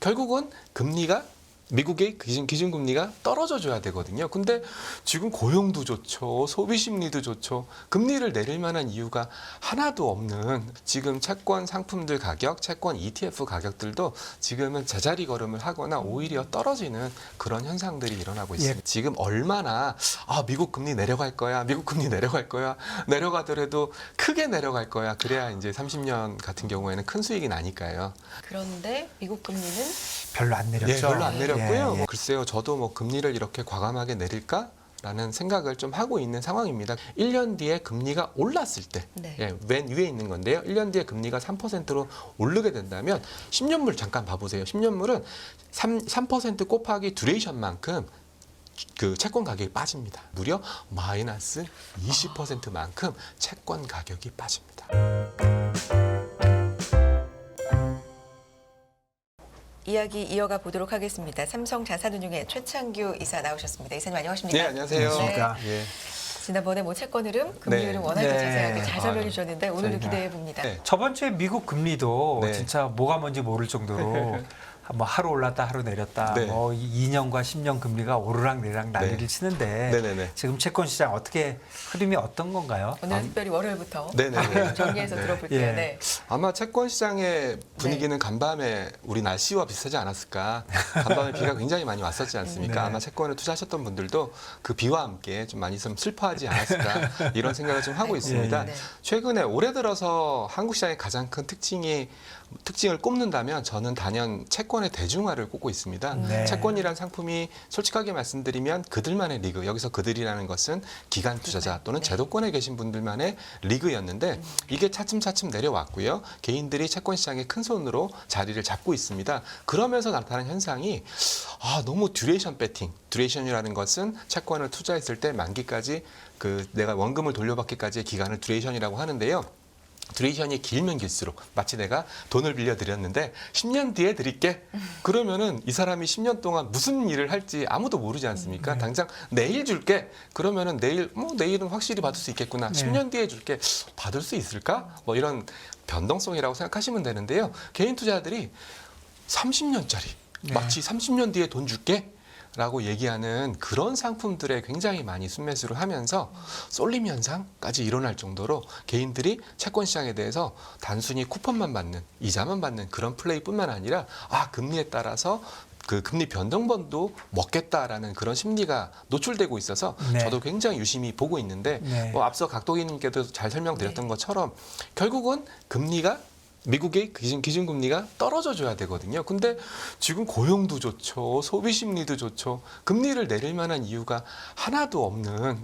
결국은 금리가 미국의 기준금리가 떨어져 줘야 되거든요. 근데 지금 고용도 좋죠. 소비 심리도 좋죠. 금리를 내릴 만한 이유가 하나도 없는 지금 채권 상품들 가격, 채권 ETF 가격들도 지금은 제자리 걸음을 하거나 오히려 떨어지는 그런 현상들이 일어나고 있습니다. 예. 지금 얼마나 미국 금리 내려갈 거야. 미국 금리 내려갈 거야. 내려가더라도 크게 내려갈 거야. 그래야 이제 30년 같은 경우에는 큰 수익이 나니까요. 그런데 미국 금리는 별로 안 내렸죠. 예, 별로 안 내렸고요. 예. 글쎄요, 저도 뭐 금리를 이렇게 과감하게 내릴까? 라는 생각을 좀 하고 있는 상황입니다. 1년 뒤에 금리가 올랐을 때, 네. 예, 맨 위에 있는 건데요. 1년 뒤에 금리가 3%로 오르게 된다면 10년물 잠깐 봐보세요. 10년물은 3% 곱하기 듀레이션만큼 그 채권 가격이 빠집니다. 무려 마이너스 20%만큼 채권 가격이 빠집니다. 이야기 이어가 보도록 하겠습니다. 삼성자산운용의 최창규 이사 나오셨습니다. 이사님 안녕하십니까? 네, 안녕하세요. 안녕하십니까. 예. 지난번에 뭐 채권 흐름, 금리 네. 흐름 워낙에 네. 자세하게 잘 설명해 아유, 주셨는데 오늘도 저희가- 기대해 봅니다. 네. 저번 주에 미국 금리도 네. 진짜 뭐가 뭔지 모를 정도로 뭐 하루 올랐다 하루 내렸다 네. 뭐 2년과 10년 금리가 오르락 내리락 난리를 네. 치는데 네네네. 지금 채권 시장 어떻게 흐름이 어떤 건가요? 오늘 특별히 월요일부터 네네네. 정리해서 네. 들어볼게요. 예. 네. 아마 채권 시장의 분위기는 간밤에 우리 날씨와 비슷하지 않았을까. 간밤에 비가 굉장히 많이 왔었지 않습니까? 네. 아마 채권을 투자하셨던 분들도 그 비와 함께 좀 많이 좀 슬퍼하지 않았을까 이런 생각을 좀 하고 있습니다. 네. 최근에 올해 들어서 한국 시장의 가장 큰 특징을 꼽는다면 저는 단연 채권의 대중화를 꼽고 있습니다. 네. 채권이란 상품이 솔직하게 말씀드리면 그들만의 리그, 여기서 그들이라는 것은 기관 투자자 또는 네. 제도권에 계신 분들만의 리그였는데 이게 차츰차츰 내려왔고요. 개인들이 채권 시장의 큰 손으로 자리를 잡고 있습니다. 그러면서 나타난 현상이 너무 듀레이션 배팅, 듀레이션이라는 것은 채권을 투자했을 때 만기까지 내가 원금을 돌려받기까지의 기간을 듀레이션이라고 하는데요. 듀레이션이 길면 길수록 마치 내가 돈을 빌려드렸는데 10년 뒤에 드릴게. 그러면은 이 사람이 10년 동안 무슨 일을 할지 아무도 모르지 않습니까? 당장 내일 줄게. 그러면은 내일은 확실히 받을 수 있겠구나. 네. 10년 뒤에 줄게. 받을 수 있을까? 뭐 이런 변동성이라고 생각하시면 되는데요. 개인 투자들이 30년짜리 네. 마치 30년 뒤에 돈 줄게. 라고 얘기하는 그런 상품들에 굉장히 많이 순매수를 하면서 쏠림 현상까지 일어날 정도로 개인들이 채권 시장에 대해서 단순히 쿠폰만 받는, 이자만 받는 그런 플레이뿐만 아니라 금리에 따라서 그 금리 변동번도 먹겠다라는 그런 심리가 노출되고 있어서 네. 저도 굉장히 유심히 보고 있는데 네. 앞서 각도기님께도 잘 설명드렸던 것처럼 결국은 금리가 미국의 기준금리가 떨어져 줘야 되거든요. 근데 지금 고용도 좋죠. 소비 심리도 좋죠. 금리를 내릴 만한 이유가 하나도 없는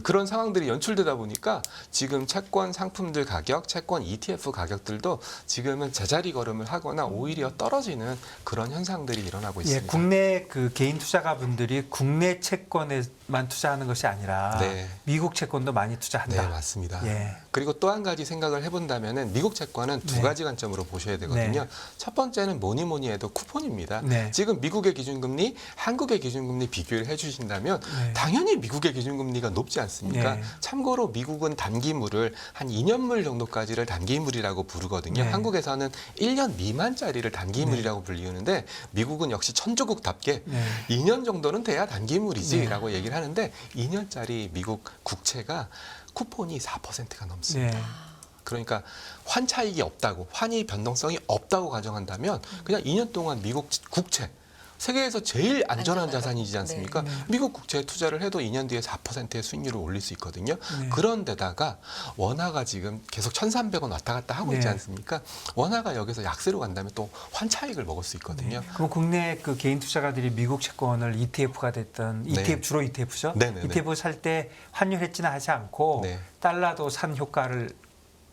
그런 상황들이 연출되다 보니까 지금 채권 상품들 가격, 채권 ETF 가격들도 지금은 제자리 걸음을 하거나 오히려 떨어지는 그런 현상들이 일어나고 예, 있습니다. 국내 그 개인 투자가분들이 국내 채권에만 투자하는 것이 아니라 네. 미국 채권도 많이 투자한다. 네, 맞습니다. 예. 그리고 또 한 가지 생각을 해본다면은 미국 채권은 두 네. 가지 관점으로 보셔야 되거든요. 네. 첫 번째는 뭐니 해도 쿠폰입니다. 네. 지금 미국의 기준금리, 한국의 기준금리 비교를 해주신다면 네. 당연히 미국의 기준금리가 높지 않습니까? 네. 참고로 미국은 단기물을 한 2년물 정도까지를 단기물이라고 부르거든요. 네. 한국에서는 1년 미만짜리를 단기물이라고 불리우는데 미국은 역시 천조국답게 네. 2년 정도는 돼야 단기물이지라고 얘기를 하는데 2년짜리 미국 국채가 쿠폰이 4%가 넘습니다. 네. 그러니까 환 차익이 없다고, 환이 변동성이 없다고 가정한다면 그냥 2년 동안 미국 국채, 세계에서 제일 안전한 안전하다. 자산이지 않습니까? 네. 미국 국채에 투자를 해도 2년 뒤에 4%의 수익률을 올릴 수 있거든요. 네. 그런데다가 원화가 지금 계속 1,300원 왔다 갔다 하고 있지 네. 않습니까? 원화가 여기서 약세로 간다면 또 환 차익을 먹을 수 있거든요. 그럼 국내 그 개인 투자가들이 미국 채권을 ETF가 됐던 ETF 네. 주로 ETF죠. 네네네. ETF 살 때 환율 해지는 하지 않고 네. 달러도 산 효과를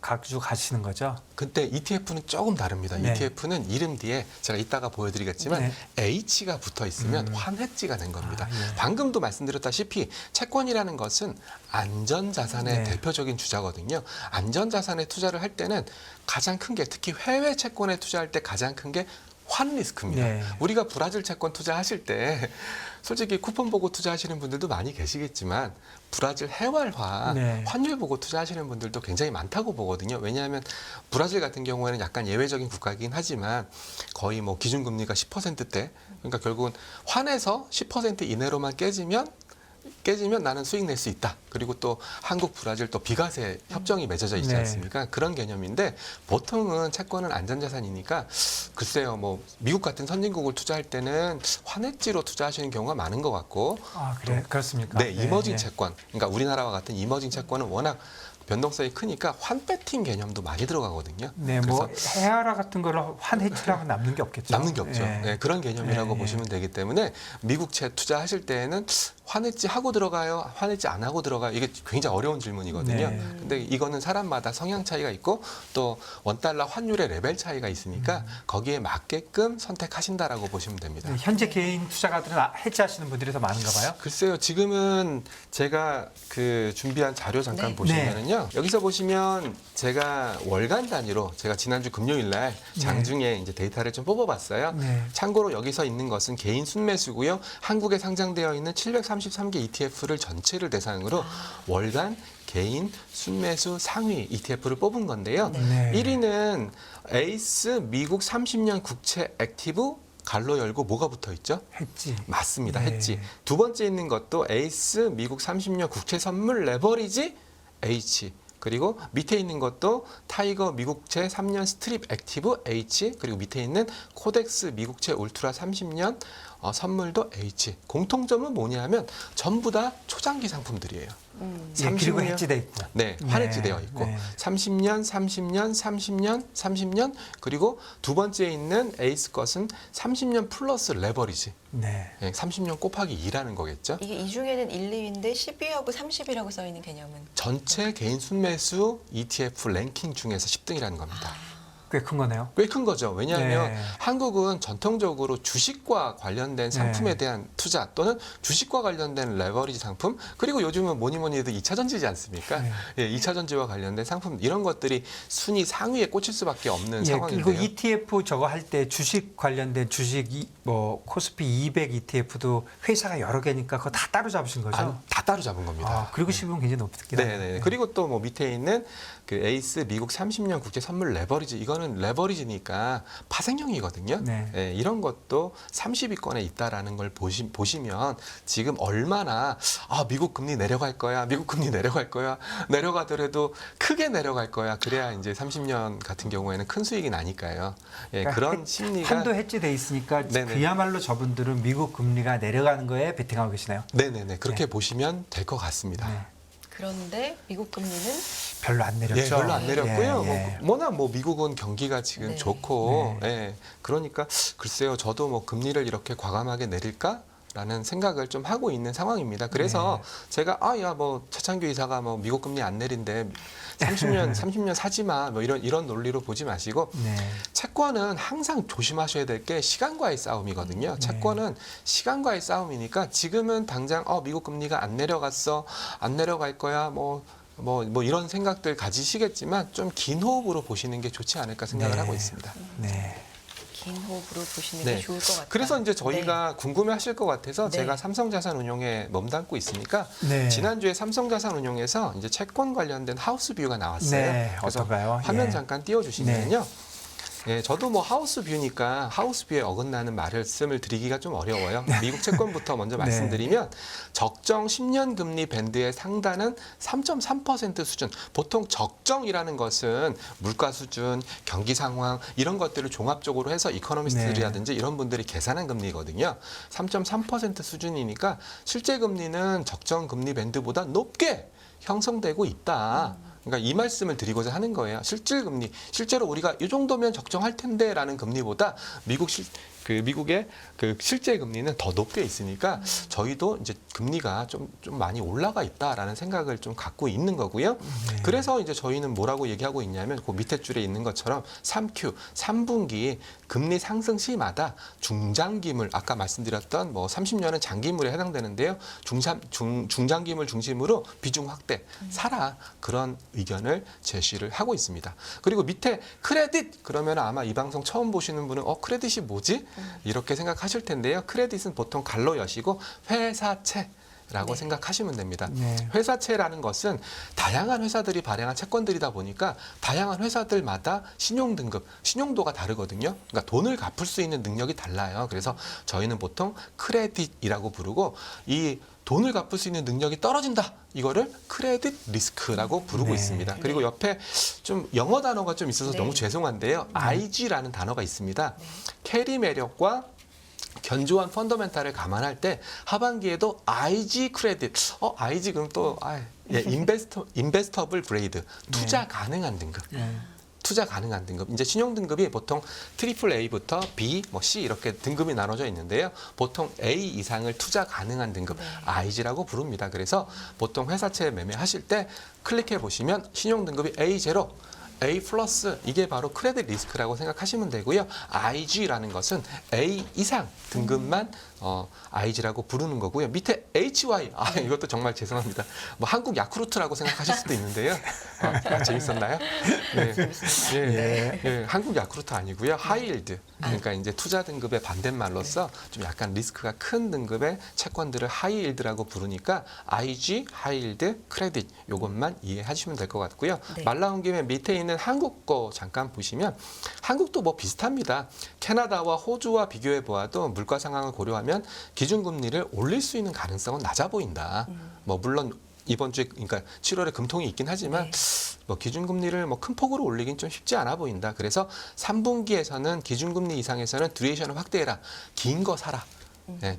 가지고 가시는 거죠. 그때 ETF는 조금 다릅니다. 네. ETF는 이름 뒤에 제가 이따가 보여드리겠지만 네. H가 붙어 있으면 환해지가 된 겁니다. 예. 방금도 말씀드렸다시피 채권이라는 것은 안전자산의 네. 대표적인 주자거든요. 안전자산에 투자를 할 때는 가장 큰 게 특히 해외 채권에 투자할 때 가장 큰 게 환 리스크입니다. 네. 우리가 브라질 채권 투자하실 때 솔직히 쿠폰 보고 투자하시는 분들도 많이 계시겠지만 브라질 해활화 네. 환율 보고 투자하시는 분들도 굉장히 많다고 보거든요. 왜냐하면 브라질 같은 경우에는 약간 예외적인 국가이긴 하지만 거의 뭐 기준금리가 10%대 그러니까 결국은 환에서 10% 이내로만 깨지면 나는 수익 낼 수 있다. 그리고 또 한국, 브라질 또 비과세 협정이 맺어져 있지 네. 않습니까? 그런 개념인데 보통은 채권은 안전자산이니까 글쎄요, 뭐 미국 같은 선진국을 투자할 때는 환해지로 투자하시는 경우가 많은 것 같고, 아, 그래 그렇습니까? 네, 이머징 채권, 그러니까 우리나라와 같은 이머징 채권은 워낙 변동성이 크니까 환 배팅 개념도 많이 들어가거든요. 네, 뭐 헤아라 같은 거를 환해치라고 남는 게 없겠죠. 남는 게 없죠. 예. 네, 그런 개념이라고 예, 예. 보시면 되기 때문에 미국 채 투자하실 때에는 환해지 하고 들어가요, 환해지 안 하고 들어가요. 이게 굉장히 어려운 질문이거든요. 네. 근데 이거는 사람마다 성향 차이가 있고 또 원달러 환율의 레벨 차이가 있으니까 거기에 맞게끔 선택하신다라고 보시면 됩니다. 네, 현재 개인 투자가들은 해지하시는 분들이 더 많은가 봐요. 글쎄요, 지금은 제가 그 준비한 자료 잠깐 네. 보시면은요. 여기서 보시면 제가 월간 단위로 제가 지난주 금요일 날 장중에 이제 데이터를 좀 뽑아봤어요. 네. 참고로 여기서 있는 것은 개인 순매수고요. 한국에 상장되어 있는 733개 ETF를 전체를 대상으로 월간 개인 순매수 상위 ETF를 뽑은 건데요. 네. 1위는 에이스 미국 30년 국채 액티브 갈로 열고 뭐가 붙어 있죠? 했지. 맞습니다. 네. 했지. 두 번째 있는 것도 에이스 미국 30년 국채 선물 레버리지 H. 그리고 밑에 있는 것도 타이거 미국채 3년 스트립 액티브 H. 그리고 밑에 있는 코덱스 미국채 울트라 30년 선물도 H. 공통점은 뭐냐면 전부 다 초장기 상품들이에요. 예, 그리고 30년 해지돼 있고. 네, 환해지되어 있고 네. 30년, 30년, 30년, 30년 그리고 두 번째 있는 에이스 것은 30년 플러스 레버리지. 네. 30년 곱하기 2라는 거겠죠. 이게 이 중에는 1, 2위인데 12하고 30이라고 써 있는 개념은 전체 개인 순매수 ETF 랭킹 중에서 10등이라는 겁니다. 꽤 큰 거네요. 꽤 큰 거죠. 왜냐하면 네. 한국은 전통적으로 주식과 관련된 상품에 네. 대한 투자 또는 주식과 관련된 레버리지 상품 그리고 요즘은 뭐니 해도 2차 전지지 않습니까? 네. 예, 2차 전지와 관련된 상품 이런 것들이 순위 상위에 꽂힐 수밖에 없는 예, 상황인데요. 그리고 ETF 저거 할 때 주식 관련된 주식 뭐 코스피 200 ETF도 회사가 여러 개니까 그거 다 따로 잡으신 거죠? 다 따로 잡은 겁니다. 아, 그리고 시분 굉장히 높겠긴 네네. 하네요. 그리고 또 뭐 밑에 있는 그 에이스 미국 30년 국제 선물 레버리지 이거는 레버리지니까 파생형이거든요. 네. 예, 이런 것도 30위권에 있다라는 걸 보시면 지금 얼마나 미국 금리 내려갈 거야, 미국 금리 내려갈 거야, 내려가더라도 크게 내려갈 거야. 그래야 이제 30년 같은 경우에는 큰 수익이 나니까요. 예, 그러니까 그런 심리가 한도 해지돼 있으니까 네네. 그야말로 저분들은 미국 금리가 내려가는 거에 베팅하고 계시나요? 네네네 그렇게 네. 보시면 될 것 같습니다. 네. 그런데 미국 금리는 별로 안 내렸죠. 예, 별로 안 내렸고요. 예, 예. 워낙 뭐 미국은 경기가 지금 네. 좋고, 예, 그러니까 글쎄요, 저도 뭐 금리를 이렇게 과감하게 내릴까? 라는 생각을 좀 하고 있는 상황입니다. 그래서 네. 제가 뭐 차창규 이사가 뭐 미국 금리 안 내린데 30년 사지 마. 뭐 이런 논리로 보지 마시고 네. 채권은 항상 조심하셔야 될 게 시간과의 싸움이거든요. 채권은 시간과의 싸움이니까 지금은 당장 미국 금리가 안 내려갔어. 안 내려갈 거야. 뭐 이런 생각들 가지시겠지만 좀 긴 호흡으로 보시는 게 좋지 않을까 생각을 네. 하고 있습니다. 네. 긴 호흡으로 보시는 네. 게 좋을 것 같아요. 그래서 이제 저희가 궁금해하실 것 같아서 네. 제가 삼성자산운용에 몸담고 있으니까 네. 지난주에 삼성자산운용에서 이제 채권 관련된 하우스 뷰가 나왔어요. 네, 그래서 어떤가요? 화면 예. 잠깐 띄워주시면요. 예, 저도 뭐 하우스 뷰니까 하우스 뷰에 어긋나는 말씀을 드리기가 좀 어려워요. 미국 채권부터 먼저 네. 말씀드리면 적정 10년 금리 밴드의 상단은 3.3% 수준. 보통 적정이라는 것은 물가 수준, 경기 상황 이런 것들을 종합적으로 해서 이코노미스트들이라든지 이런 분들이 계산한 금리거든요. 3.3% 수준이니까 실제 금리는 적정 금리 밴드보다 높게 형성되고 있다. 그러니까 이 말씀을 드리고자 하는 거예요. 실질 금리, 실제로 우리가 이 정도면 적정할 텐데라는 금리보다 미국 그 미국의 그 실제 금리는 더 높게 있으니까 저희도 이제 금리가 좀 많이 올라가 있다라는 생각을 좀 갖고 있는 거고요. 그래서 이제 저희는 뭐라고 얘기하고 있냐면 그 밑에 줄에 있는 것처럼 3Q, 3분기 금리 상승 시마다 중장기물 아까 말씀드렸던 뭐 30년은 장기물에 해당되는데요. 중장기물 중심으로 비중 확대 사라 그런 의견을 제시를 하고 있습니다. 그리고 밑에 크레딧 그러면 아마 이 방송 처음 보시는 분은 크레딧이 뭐지? 이렇게 생각하실 텐데요. 크레딧은 보통 갈로 여시고 회사채라고 생각하시면 됩니다. 회사채라는 것은 다양한 회사들이 발행한 채권들이다 보니까 다양한 회사들마다 신용 등급, 신용도가 다르거든요. 그러니까 돈을 갚을 수 있는 능력이 달라요. 그래서 저희는 보통 크레딧이라고 부르고 이 돈을 갚을 수 있는 능력이 떨어진다. 이거를 크레딧 리스크라고 부르고 있습니다. 그리고 옆에 좀 영어 단어가 좀 있어서 너무 죄송한데요. IG라는 단어가 있습니다. 캐리 매력과 견조한 펀더멘탈을 감안할 때 하반기에도 IG 크레딧, IG 그럼 또 인베스터블 그레이드, 투자 가능한 등급. 투자 가능한 등급. 이제 신용 등급이 보통 트리플 A부터 B, 뭐 C 이렇게 등급이 나눠져 있는데요. 보통 A 이상을 투자 가능한 등급 IG라고 부릅니다. 그래서 보통 회사채 매매하실 때 클릭해 보시면 신용 등급이 A0, A 플러스 이게 바로 크레딧 리스크라고 생각하시면 되고요. IG라는 것은 A 이상 등급만 IG라고 부르는 거고요. 밑에 HY 이것도 정말 죄송합니다. 뭐 한국 야쿠르트라고 생각하실 수도 있는데요. 재밌었나요? 네. 한국 야쿠르트 아니고요. 하이힐드. 그러니까 이제 투자 등급의 반대말로서 좀 약간 리스크가 큰 등급의 채권들을 하이힐드라고 부르니까 IG, 하이힐드, 크레딧 이것만 이해하시면 될 것 같고요. 말 나온 김에 밑에 있는 한국 거 잠깐 보시면 한국도 뭐 비슷합니다. 캐나다와 호주와 비교해 보아도 물가 상황을 고려하면 기준금리를 올릴 수 있는 가능성은 낮아 보인다. 뭐 물론 이번 주에 그러니까 7월에 금통이 있긴 하지만 뭐 기준금리를 뭐 큰 폭으로 올리긴 좀 쉽지 않아 보인다. 그래서 3분기에서는 기준금리 이상에서는 듀레이션을 확대해라. 긴 거 사라.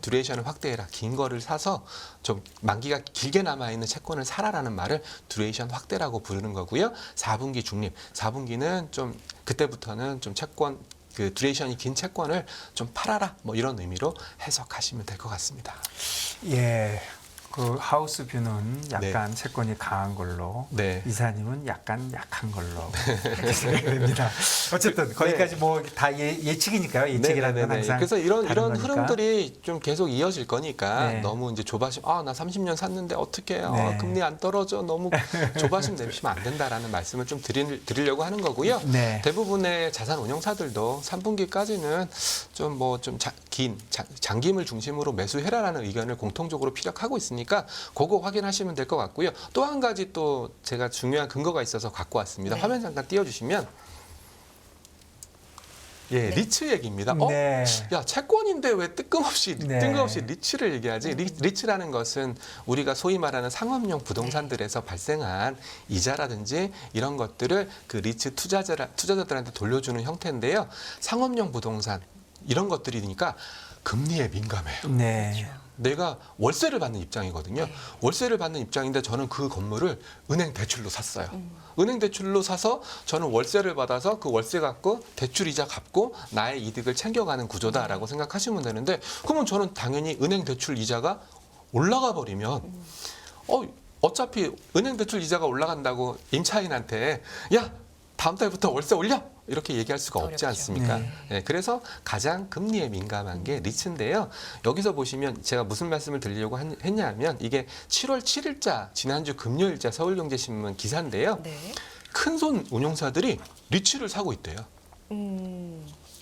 듀레이션을 확대해라. 긴 거를 사서 좀 만기가 길게 남아있는 채권을 사라라는 말을 듀레이션 확대라고 부르는 거고요. 4분기 중립. 4분기는 좀 그때부터는 좀 채권 그 듀레이션이 긴 채권을 좀 팔아라. 뭐 이런 의미로 해석하시면 될 것 같습니다. 예. 그 하우스 뷰는 약간 채권이 강한 걸로, 이사님은 약간 약한 걸로 이렇게 생각이 됩니다. 어쨌든 거기까지 뭐 다 예측이니까요. 예측이라는 건 항상 그래서 이런 거니까. 흐름들이 좀 계속 이어질 거니까 너무 이제 조바심 나 30년 샀는데 어떻게 금리 안 떨어져 너무 조바심 내시면 안 된다라는 말씀을 좀 드리려고 하는 거고요. 대부분의 자산 운용사들도 3분기까지는 좀 긴 장기물 중심으로 매수해라라는 의견을 공통적으로 피력하고 있으니까 그거 확인하시면 될 것 같고요. 또 한 가지 또 제가 중요한 근거가 있어서 갖고 왔습니다. 화면 잠깐 띄워주시면 리츠 얘기입니다. 야 채권인데 왜 뜬금없이 리츠를 얘기하지? 리츠라는 것은 우리가 소위 말하는 상업용 부동산들에서 발생한 이자라든지 이런 것들을 그 리츠 투자자들한테 돌려주는 형태인데요. 상업용 부동산 이런 것들이니까 금리에 민감해요. 내가 월세를 받는 입장이거든요. 월세를 받는 입장인데 저는 그 건물을 은행 대출로 샀어요. 은행 대출로 사서 저는 월세를 받아서 그 월세 갖고 대출 이자 갚고 나의 이득을 챙겨가는 구조다라고 생각하시면 되는데 그러면 저는 당연히 은행 대출 이자가 올라가 버리면 어차피 은행 대출 이자가 올라간다고 임차인한테 야 다음 달부터 월세 올려! 이렇게 얘기할 수가 없지 않습니까? 그래서 가장 금리에 민감한 게 리츠인데요. 여기서 보시면 제가 무슨 말씀을 드리려고 했냐면 이게 7월 7일자 지난주 금요일자 서울경제신문 기사인데요. 큰 손 운용사들이 리츠를 사고 있대요.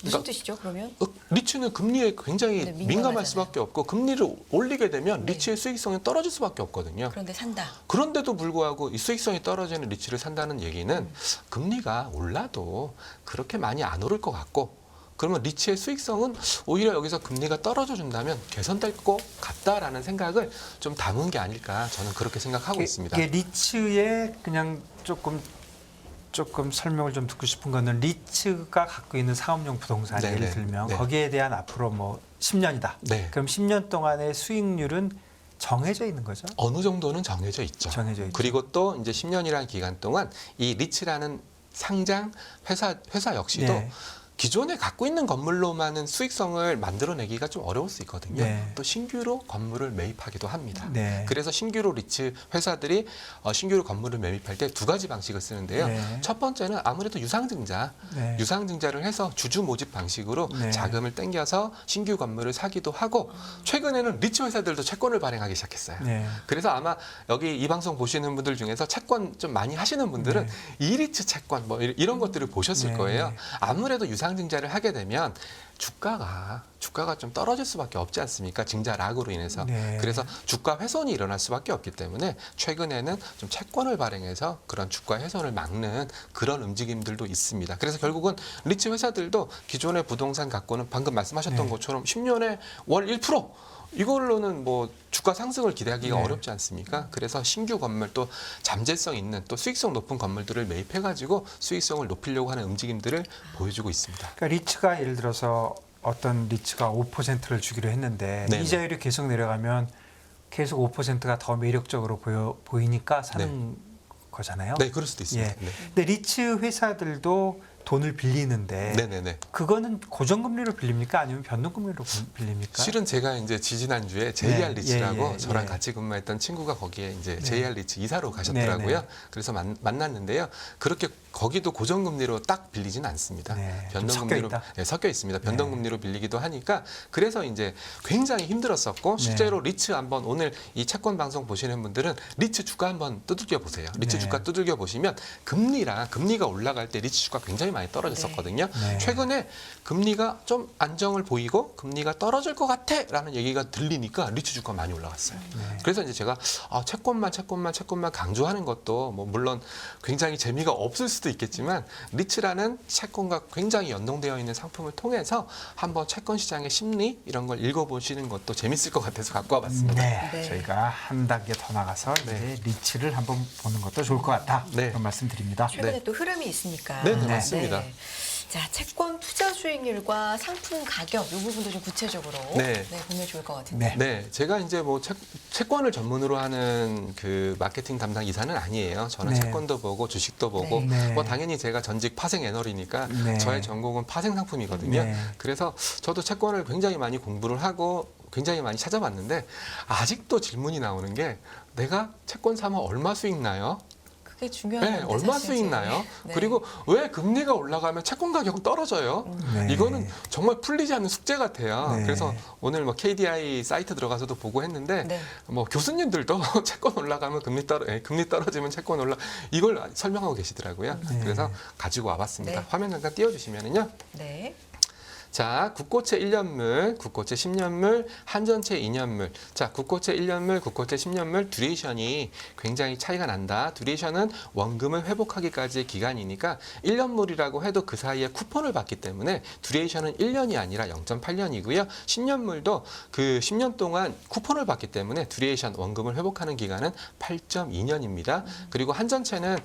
무슨 뜻이죠, 그러면? 리츠는 금리에 굉장히 민감할 수밖에 없고 금리를 올리게 되면 리츠의 수익성이 떨어질 수밖에 없거든요. 그런데 산다. 그런데도 불구하고 이 수익성이 떨어지는 리츠를 산다는 얘기는 금리가 올라도 그렇게 많이 안 오를 것 같고 그러면 리츠의 수익성은 오히려 여기서 금리가 떨어져 준다면 개선될 것 같다라는 생각을 좀 담은 게 아닐까 저는 그렇게 생각하고 있습니다. 이게 리츠의 그냥 조금 설명을 좀 듣고 싶은 거는 리츠가 갖고 있는 상업용 부동산 예를 들면 거기에 대한 앞으로 뭐 10년이다. 그럼 10년 동안의 수익률은 정해져 있는 거죠? 어느 정도는 정해져 있죠. 그리고 또 이제 10년이라는 기간 동안 이 리츠라는 상장 회사 역시도 기존에 갖고 있는 건물로만은 수익성을 만들어내기가 좀 어려울 수 있거든요. 네. 또 신규로 건물을 매입하기도 합니다. 네. 그래서 신규로 리츠 회사들이 신규로 건물을 매입할 때 두 가지 방식을 쓰는데요. 네. 첫 번째는 아무래도 유상증자, 네. 유상증자를 해서 주주 모집 방식으로 네. 자금을 땡겨서 신규 건물을 사기도 하고 최근에는 리츠 회사들도 채권을 발행하기 시작했어요. 네. 그래서 아마 여기 이 방송 보시는 분들 중에서 채권 좀 많이 하시는 분들은 네. 이리츠 채권 뭐 이런 것들을 보셨을 네. 거예요. 아무래도 유상증자를 하게 되면 주가가 좀 떨어질 수밖에 없지 않습니까? 증자락으로 인해서. 네. 그래서 주가 훼손이 일어날 수밖에 없기 때문에 최근에는 좀 채권을 발행해서 그런 주가 훼손을 막는 그런 움직임들도 있습니다. 그래서 결국은 리츠 회사들도 기존의 부동산 갖고는 방금 말씀하셨던 네. 것처럼 10년에 월 1%, 이걸로는 뭐 주가 상승을 기대하기가 네. 어렵지 않습니까? 그래서 신규 건물 또 잠재성 있는 또 수익성 높은 건물들을 매입해가지고 수익성을 높이려고 하는 움직임들을 보여주고 있습니다. 그러니까 리츠가 예를 들어서 어떤 리츠가 5%를 주기로 했는데 네네. 이자율이 계속 내려가면 계속 5%가 더 매력적으로 보이니까 사는 거잖아요. 네, 그럴 수도 있습니다. 예. 네. 근데 리츠 회사들도 돈을 빌리는데 네네네. 그거는 고정금리로 빌립니까? 아니면 변동금리로 빌립니까? 실은 제가 이제 지지난주에 JR 네, 리츠라고 예, 저랑 예. 같이 근무했던 친구가 거기에 이제 네. JR 리츠 이사로 가셨더라고요. 네, 네. 그래서 만났는데요. 그렇게 거기도 고정금리로 딱 빌리진 않습니다. 네, 좀 변동금리로 섞여 있다. 네, 섞여 있습니다. 변동금리로 빌리기도 하니까 그래서 이제 굉장히 힘들었었고 네. 실제로 리츠 한번 오늘 이 채권 방송 보시는 분들은 리츠 주가 한번 두들겨 보세요. 리츠 네. 주가 두들겨 보시면 금리가 올라갈 때 리츠 주가 굉장히 많이 떨어졌었거든요. 네. 최근에 금리가 좀 안정을 보이고 금리가 떨어질 것 같아라는 얘기가 들리니까 리츠 주가 많이 올라갔어요. 네. 그래서 이제 제가 채권만 강조하는 것도 뭐 물론 굉장히 재미가 없을 수도 있겠지만 리츠라는 채권과 굉장히 연동되어 있는 상품을 통해서 한번 채권 시장의 심리 이런 걸 읽어보시는 것도 재밌을 것 같아서 갖고 와봤습니다. 네. 네. 저희가 한 단계 더 나가서 네. 이제 리츠를 한번 보는 것도 좋을 것 같다. 네. 그런 말씀드립니다. 최근에 네. 또 흐름이 있으니까. 네, 네, 맞습니다. 자, 채권 투자 수익률과 상품 가격 이 부분도 좀 구체적으로 네. 보면 좋을 것 같은데. 네. 네, 제가 이제 뭐 채권을 전문으로 하는 그 마케팅 담당 이사는 아니에요. 저는 네. 채권도 보고 주식도 보고 네. 뭐 당연히 제가 전직 파생 애널이니까 네. 저의 전공은 파생 상품이거든요. 네. 그래서 저도 채권을 굉장히 많이 공부를 하고 굉장히 많이 찾아봤는데 아직도 질문이 나오는 게 내가 채권 사면 얼마 수익 나요? 그게 중요한 네, 건데, 얼마 사실 수익 이제. 나요? 네. 그리고 왜 금리가 올라가면 채권 가격은 떨어져요? 네. 이거는 정말 풀리지 않는 숙제 같아요. 네. 그래서 오늘 뭐 KDI 사이트 들어가서도 보고 했는데 네. 뭐 교수님들도 채권 올라가면 금리 떨어지면 채권 이걸 설명하고 계시더라고요. 네. 그래서 가지고 와봤습니다. 네. 화면 잠깐 띄워주시면은요. 네. 자, 국고채 1년물, 국고채 10년물, 한전채 2년물. 자, 국고채 1년물, 국고채 10년물 듀레이션이 굉장히 차이가 난다. 듀레이션은 원금을 회복하기까지의 기간이니까 1년물이라고 해도 그 사이에 쿠폰을 받기 때문에 듀레이션은 1년이 아니라 0.8년이고요. 10년물도 그 10년 동안 쿠폰을 받기 때문에 듀레이션 원금을 회복하는 기간은 8.2년입니다. 그리고 한전채는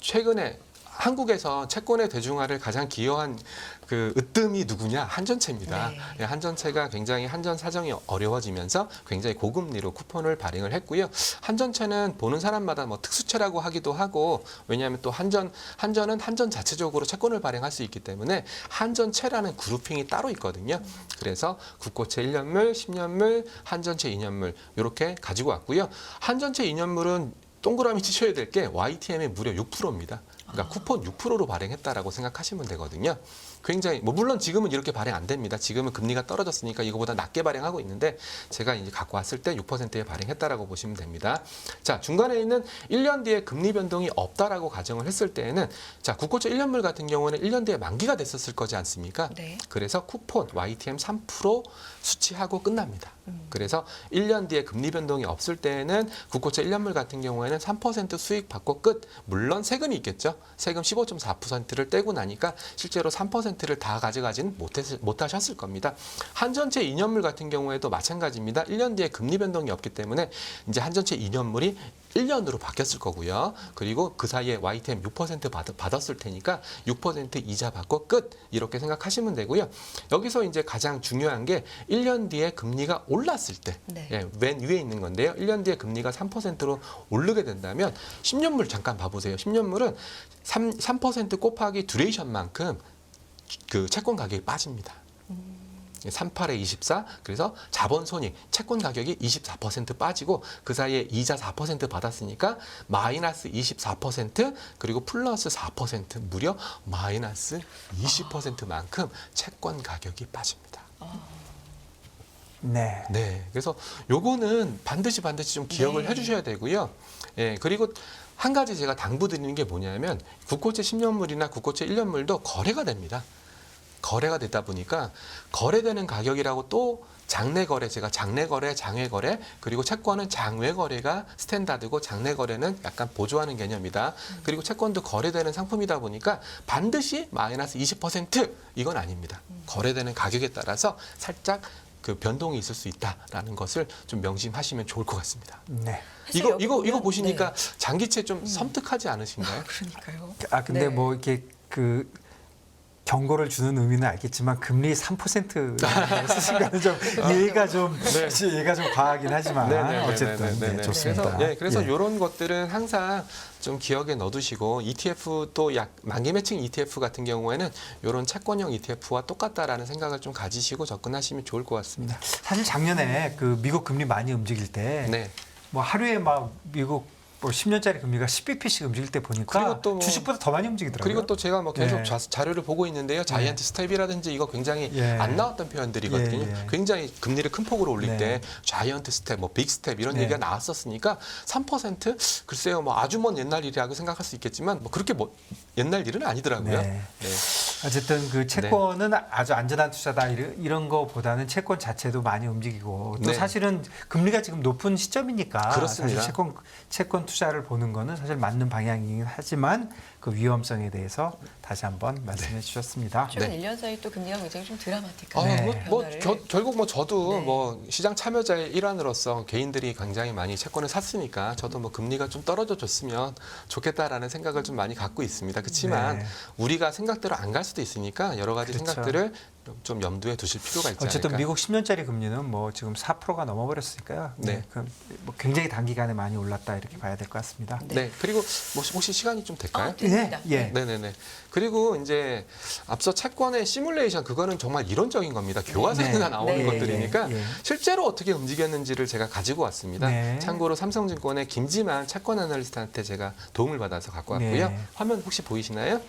최근에 한국에서 채권의 대중화를 가장 기여한 그 으뜸이 누구냐? 한전채입니다. 네. 한전채가 굉장히 한전 사정이 어려워지면서 굉장히 고금리로 쿠폰을 발행을 했고요. 한전채는 보는 사람마다 뭐 특수채라고 하기도 하고 왜냐하면 또 한전은 한전 자체적으로 채권을 발행할 수 있기 때문에 한전채라는 그룹핑이 따로 있거든요. 그래서 국고채 1년물, 10년물, 한전채 2년물 이렇게 가지고 왔고요. 한전채 2년물은 동그라미 치셔야 될 게 YTM의 무려 6%입니다. 그러니까 쿠폰 6%로 발행했다라고 생각하시면 되거든요. 굉장히 뭐 물론 지금은 이렇게 발행 안 됩니다. 지금은 금리가 떨어졌으니까 이거보다 낮게 발행하고 있는데 제가 이제 갖고 왔을 때 6%에 발행했다라고 보시면 됩니다. 자, 중간에 있는 1년 뒤에 금리 변동이 없다라고 가정을 했을 때에는 자, 국고채 1년물 같은 경우는 1년 뒤에 만기가 됐었을 거지 않습니까? 네. 그래서 쿠폰 YTM 3% 수취하고 끝납니다. 그래서 1년 뒤에 금리 변동이 없을 때에는 국고채 1년물 같은 경우에는 3% 수익 받고 끝. 물론 세금이 있겠죠. 세금 15.4%를 떼고 나니까 실제로 3%를 다 가져가지는 못하셨을 겁니다. 한전채 2년물 같은 경우에도 마찬가지입니다. 1년 뒤에 금리 변동이 없기 때문에 이제 한전채 2년물이 1년으로 바뀌었을 거고요. 그리고 그 사이에 YTM 6% 받았을 테니까 6% 이자 받고 끝. 이렇게 생각하시면 되고요. 여기서 이제 가장 중요한 게 1년 뒤에 금리가 올랐을 때, 네. 예, 맨 위에 있는 건데요. 1년 뒤에 금리가 3%로 오르게 된다면 10년물 잠깐 봐보세요. 10년물은 3% 곱하기 듀레이션만큼 그 채권 가격이 빠집니다. 38에 24, 그래서 자본 손익, 채권 가격이 24% 빠지고 그 사이에 이자 4% 받았으니까 마이너스 24% 그리고 플러스 4% 무려 마이너스 20%만큼 채권 가격이 빠집니다. 네. 네, 그래서 요거는 반드시 좀 기억을 네. 해주셔야 되고요. 예, 그리고 한 가지 제가 당부드리는 게 뭐냐면 국고채 10년물이나 국고채 1년물도 거래가 됩니다. 거래가 되다 보니까 거래되는 가격이라고 또 장내 거래, 제가 장내 거래, 장외 거래, 그리고 채권은 장외 거래가 스탠다드고 장내 거래는 약간 보조하는 개념이다. 그리고 채권도 거래되는 상품이다 보니까 반드시 마이너스 20% 이건 아닙니다. 거래되는 가격에 따라서 살짝 그 변동이 있을 수 있다라는 것을 좀 명심하시면 좋을 것 같습니다. 네. 이거 보시니까 네. 장기채 좀 섬뜩하지 않으신가요? 그러니까요. 근데 네. 뭐 이렇게 그 경고를 주는 의미는 알겠지만 금리 3% 쓰신 거는 좀 얘가 좀 과하긴 하지만 어쨌든 좋습니다. 그래서 이런 것들은 항상 좀 기억에 넣어두시고 ETF 또 만기 매칭 ETF 같은 경우에는 이런 채권형 ETF와 똑같다라는 생각을 좀 가지시고 접근하시면 좋을 것 같습니다. 사실 작년에 그 미국 금리 많이 움직일 때 뭐 하루에 막 미국 뭐 10년짜리 금리가 10bp씩 움직일 때 보니까 그리고 또 주식보다 더 많이 움직이더라고요. 그리고 또 제가 뭐 계속 자료를 보고 있는데요. 자이언트 스텝이라든지 이거 굉장히 안 나왔던 표현들이거든요. 굉장히 금리를 큰 폭으로 올릴 때 자이언트 스텝, 뭐 빅 스텝 이런 얘기가 나왔었으니까 3% 글쎄요, 뭐 아주 먼 옛날 일이라고 생각할 수 있겠지만 뭐 그렇게 뭐 옛날 일은 아니더라고요. 어쨌든 그 채권은 아주 안전한 투자다 이런 거보다는 채권 자체도 많이 움직이고 또 사실은 금리가 지금 높은 시점이니까 그렇습니다. 사실 채권 투자를 보는 거는 사실 맞는 방향이긴 하지만 그 위험성에 대해서 다시 한번 말씀해 주셨습니다. 최근 1년 사이 또 금리가 굉장히 좀 드라마틱한 결국 뭐 저도 뭐 시장 참여자의 일환으로서 개인들이 굉장히 많이 채권을 샀으니까 저도 뭐 금리가 좀 떨어져 줬으면 좋겠다라는 생각을 좀 많이 갖고 있습니다. 그렇지만 우리가 생각대로 안 갈 수도 있으니까 여러 가지 생각들을 좀 염두에 두실 필요가 있지 않을까. 어쨌든 미국 10년짜리 금리는 뭐 지금 4%가 넘어버렸으니까요. 뭐 굉장히 단기간에 많이 올랐다 이렇게 봐야 될 것 같습니다. 그리고 뭐 혹시 시간이 좀 될까요? 네네네. 그리고 이제 앞서 채권의 시뮬레이션 그거는 정말 이론적인 겁니다. 교과서에나 나오는 것들이니까 실제로 어떻게 움직였는지를 제가 가지고 왔습니다. 참고로 삼성증권의 김지만 채권 애널리스트한테 제가 도움을 받아서 갖고 왔고요. 화면 혹시 보이시나요?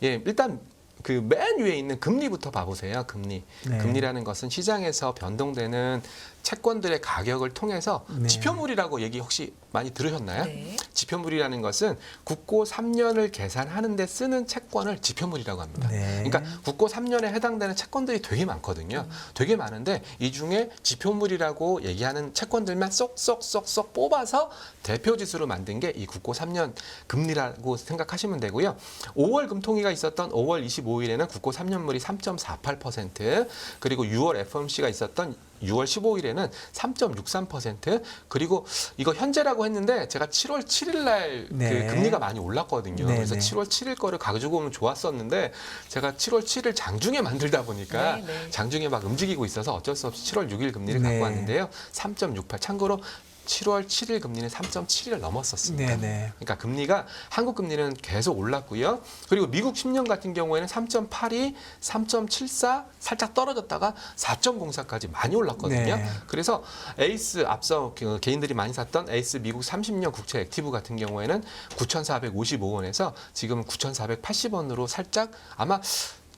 일단 그 맨 위에 있는 금리부터 봐보세요. 금리라는 것은 시장에서 변동되는 채권들의 가격을 통해서 지표물이라고 얘기 혹시 많이 들으셨나요? 지표물이라는 것은 국고 3년을 계산하는 데 쓰는 채권을 지표물이라고 합니다. 그러니까 국고 3년에 해당되는 채권들이 되게 많거든요. 되게 많은데 이 중에 지표물이라고 얘기하는 채권들만 쏙쏙쏙쏙 뽑아서 대표지수로 만든 게 이 국고 3년 금리라고 생각하시면 되고요. 5월 금통위가 있었던 5월 25일에는 국고 3년물이 3.48%, 그리고 6월 FOMC가 있었던 6월 15일에는 3.63%, 그리고 이거 현재라고 했는데 제가 7월 7일 날 그 금리가 많이 올랐거든요. 그래서 7월 7일 거를 가지고 오면 좋았었는데 제가 7월 7일 장중에 만들다 보니까 장중에 막 움직이고 있어서 어쩔 수 없이 7월 6일 금리를 갖고 왔는데요. 3.68. 참고로 7월 7일 금리는 3.7을 넘었었습니다. 그러니까 금리가 한국 금리는 계속 올랐고요. 그리고 미국 10년 같은 경우에는 3.82, 3.74 살짝 떨어졌다가 4.04까지 많이 올랐거든요. 그래서 에이스 앞서 개인들이 많이 샀던 에이스 미국 30년 국채 액티브 같은 경우에는 9,455원에서 지금 9,480원으로 살짝 아마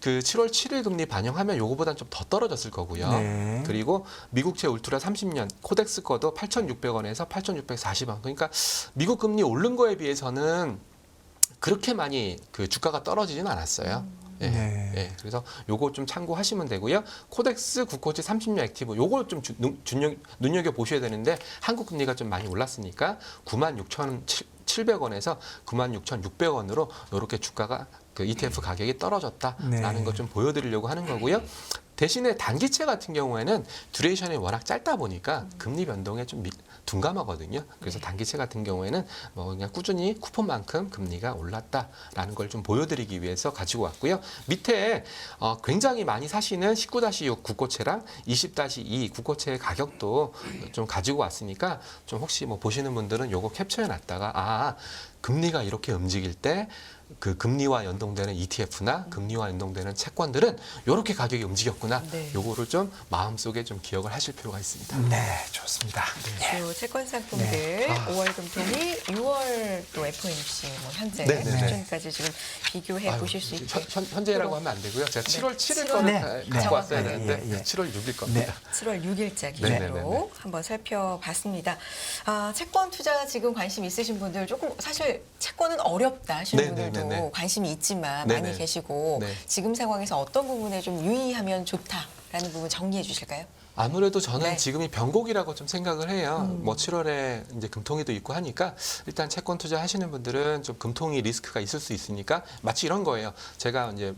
그 7월 7일 금리 반영하면 요거보다는 좀 더 떨어졌을 거고요. 그리고 미국채 울트라 30년 코덱스 거도 8,600원에서 8,640원. 그러니까 미국 금리 오른 거에 비해서는 그렇게 많이 그 주가가 떨어지진 않았어요. 그래서 요거 좀 참고하시면 되고요. 코덱스 국고채 30년 액티브 요걸 좀 눈여겨 보셔야 되는데 한국 금리가 좀 많이 올랐으니까 96,700원에서 96,600원으로 이렇게 주가가 그 ETF 가격이 떨어졌다라는 것 좀 보여드리려고 하는 거고요. 대신에 단기채 같은 경우에는 듀레이션이 워낙 짧다 보니까 금리 변동에 좀 둔감하거든요. 그래서 단기채 같은 경우에는 뭐 그냥 꾸준히 쿠폰만큼 금리가 올랐다라는 걸 좀 보여드리기 위해서 가지고 왔고요. 밑에 굉장히 많이 사시는 19-6 국고채랑 20-2 국고채의 가격도 좀 가지고 왔으니까 좀 혹시 뭐 보시는 분들은 요거 캡처해 놨다가 금리가 이렇게 움직일 때 그 금리와 연동되는 ETF나 금리와 연동되는 채권들은 이렇게 가격이 움직였구나. 네. 요거를 좀 마음속에 좀 기억을 하실 필요가 있습니다. 네, 좋습니다. 주요 채권 상품들 5월 금통이 6월 또 FOMC 뭐 현재 네, 네, 네. 수준까지 지금 비교해 보실 수 있게 현재라고 하면 안 되고요. 제가 7월 7일 거를 네, 네. 갖고 왔어야 네, 되는데 7월 6일 겁니다. 7월 6일자 네, 네, 기준으로 네, 네. 한번 살펴봤습니다. 채권 투자 지금 관심 있으신 분들 조금 사실 채권은 어렵다 하시는 네, 네, 분들도 네, 네. 관심이 있지만 네, 많이 네. 계시고 네. 지금 상황에서 어떤 부분에 좀 유의하면 좋다라는 부분 정리해 주실까요? 아무래도 저는 네. 지금이 변곡이라고 좀 생각을 해요. 뭐 7월에 이제 금통위도 있고 하니까 일단 채권 투자하시는 분들은 좀 금통위 리스크가 있을 수 있으니까 마치 이런 거예요. 제가 이제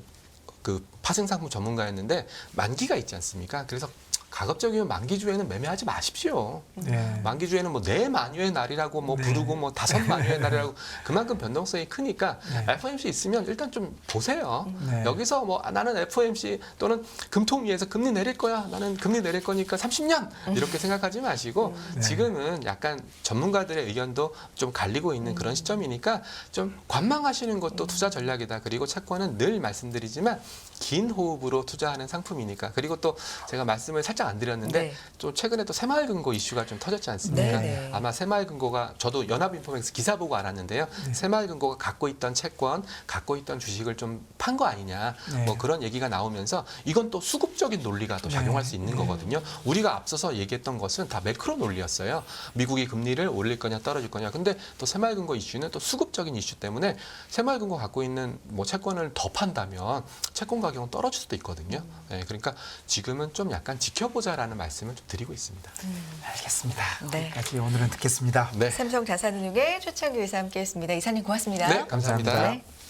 그 파생상품 전문가였는데 만기가 있지 않습니까? 그래서 가급적이면 만기주에는 매매하지 마십시오. 네. 만기주에는 뭐 네 만유의 날이라고 뭐 네. 부르고 뭐 다섯 만유의 날이라고 그만큼 변동성이 크니까 네. FOMC 있으면 일단 좀 보세요. 네. 여기서 뭐 나는 FOMC 또는 금통위에서 금리 내릴 거야. 나는 금리 내릴 거니까 30년 이렇게 생각하지 마시고 네. 지금은 약간 전문가들의 의견도 좀 갈리고 있는 그런 시점이니까 좀 관망하시는 것도 투자 전략이다. 그리고 채권은 늘 말씀드리지만 긴 호흡으로 투자하는 상품이니까. 그리고 또 제가 말씀을 살짝 안 드렸는데 네. 또 최근에 또 새마을금고 이슈가 좀 터졌지 않습니까? 네, 네. 아마 새마을금고가 저도 연합인포맥스 기사 보고 알았는데요. 새마을금고가 갖고 있던 채권, 갖고 있던 주식을 좀 판 거 아니냐. 네. 뭐 그런 얘기가 나오면서 이건 또 수급적인 논리가 또 작용할 네. 수 있는 네. 거거든요. 우리가 앞서서 얘기했던 것은 다 매크로 논리였어요. 미국이 금리를 올릴 거냐 떨어질 거냐. 근데 또 새마을금고 이슈는 또 수급적인 이슈 때문에 새마을금고 갖고 있는 뭐 채권을 더 판다면 채권 가격은 떨어질 수도 있거든요. 네, 그러니까 지금은 좀 약간 지켜보자라는 말씀을 좀 드리고 있습니다. 알겠습니다. 네. 여기까지 오늘은 듣겠습니다. 네, 삼성자산운용의 최창규 이사 함께했습니다. 이사님 고맙습니다. 네, 감사합니다. 감사합니다. 네.